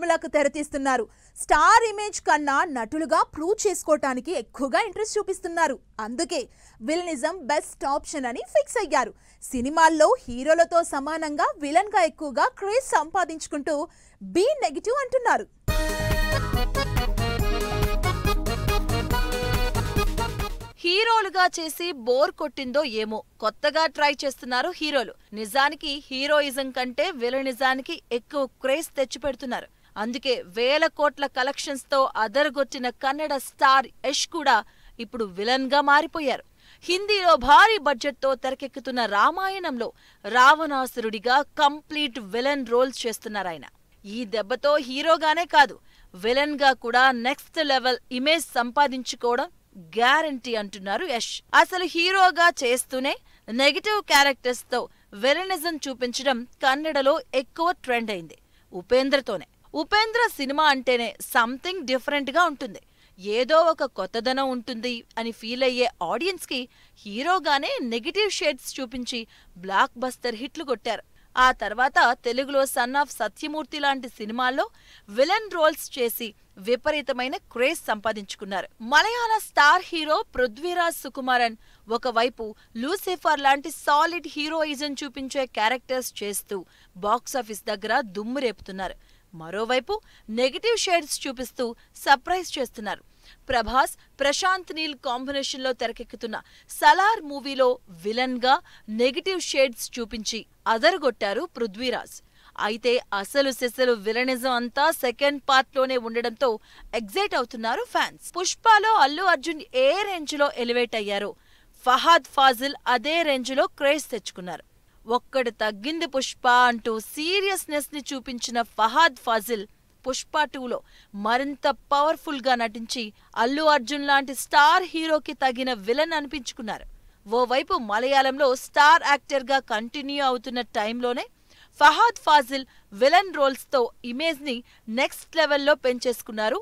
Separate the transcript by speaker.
Speaker 1: సినిమాలకు తెరతీస్తున్నారు. Star image కన్నా నటులుగా prove చేసుకోవటానికి ఎక్కువగా ఇంట్రెస్ట్ చూపిస్తున్నారు. అందుకే విలనిజం బెస్ట్ ఆప్షన్ అని ఫిక్స్ అయ్యారు. సినిమాల్లో హీరోలతో సమానంగా విలన్ గా ఎక్కువగా క్రేజ్ సంపాదించుకుంటూ బి నెగిటివ్ అంటున్నారు.
Speaker 2: హీరోలుగా చేసి బోర్ కొట్టిందో ఏమో కొత్తగా ట్రై చేస్తున్నారు హీరోలు. నిజానికి హీరోయిజం కంటే విలనిజానికి ఎక్కువ క్రేజ్ తెచ్చిపెడుతున్నారు. అందుకే వేల కోట్ల కలెక్షన్స్ తో అదరగొట్టిన కన్నడ స్టార్ యష్ కూడా ఇప్పుడు విలన్ గా మారిపోయారు. హిందీలో భారీ బడ్జెట్ తో తెరకెక్కుతున్న రామాయణంలో రావణాసురుడిగా కంప్లీట్ విలన్ రోల్స్ చేస్తున్నారాయన. ఈ దెబ్బతో హీరోగానే కాదు విలన్ గా కూడా నెక్స్ట్ లెవెల్ ఇమేజ్ సంపాదించుకోవడం గ్యారంటీ అంటున్నారు యష్. అసలు హీరోగా చేస్తూనే నెగటివ్ క్యారెక్టర్స్ తో విలనిజం చూపించడం కన్నడలో ఎక్కువ ట్రెండ్ అయింది. ఉపేంద్రతోనే. ఉపేంద్ర సినిమా అంటేనే సంథింగ్ డిఫరెంట్ గా ఉంటుంది. ఏదో ఒక కొత్తదనం ఉంటుంది అని ఫీల్ అయ్యే ఆడియన్స్ కి హీరోగానే నెగటివ్ షేడ్స్ చూపించి బ్లాక్ బస్టర్ హిట్లు కొట్టారు. ఆ తర్వాత తెలుగులో సన్ ఆఫ్ సత్యమూర్తి లాంటి సినిమాల్లో విలన్ రోల్స్ చేసి విపరీతమైన క్రేజ్ సంపాదించుకున్నారు. మలయాళ స్టార్ హీరో పృథ్వీరాజ్ సుకుమారన్ ఒకవైపు లూసిఫర్ లాంటి సాలిడ్ హీరోయిజం చూపించే క్యారెక్టర్స్ చేస్తూ బాక్సాఫీస్ దగ్గర దుమ్ము రేపుతున్నారు. మరోవైపు నెగటివ్ షేడ్స్ చూపిస్తూ సర్ప్రైజ్ చేస్తున్నారు. ప్రభాస్, ప్రశాంత్ నీల్ కాంబినేషన్ లో తెరకెక్కుతున్న సలార్ మూవీలో విలన్ గా నెగటివ్ షేడ్స్ చూపించి అదరగొట్టారు పృథ్వీరాజ్. అయితే అసలు సెసలు విలనిజం అంతా సెకండ్ పార్ట్ లోనే ఉండడంతో ఎగ్జైట్ అవుతున్నారు ఫ్యాన్స్. పుష్పలో అల్లు అర్జున్ ఏ రేంజ్ లో ఎలివేట్ అయ్యారో ఫహాద్ ఫాజిల్ అదే రేంజ్ లో క్రేజ్ తెచ్చుకున్నారు. ఒక్కడు తగ్గింది పుష్ప అంటూ సీరియస్నెస్ ని చూపించిన ఫహాద్ ఫాజిల్ పుష్ప 2లో మరింత పవర్ఫుల్ గా నటించి అల్లు అర్జున్ లాంటి స్టార్ హీరోకి తగిన విలన్ అనిపించుకున్నారు. ఓవైపు మలయాళంలో స్టార్ యాక్టర్ గా కంటిన్యూ అవుతున్న టైంలోనే ఫహాద్ ఫాజిల్ విలన్ రోల్స్ తో ఇమేజ్ ని నెక్స్ట్ లెవెల్లో పెంచేసుకున్నారు.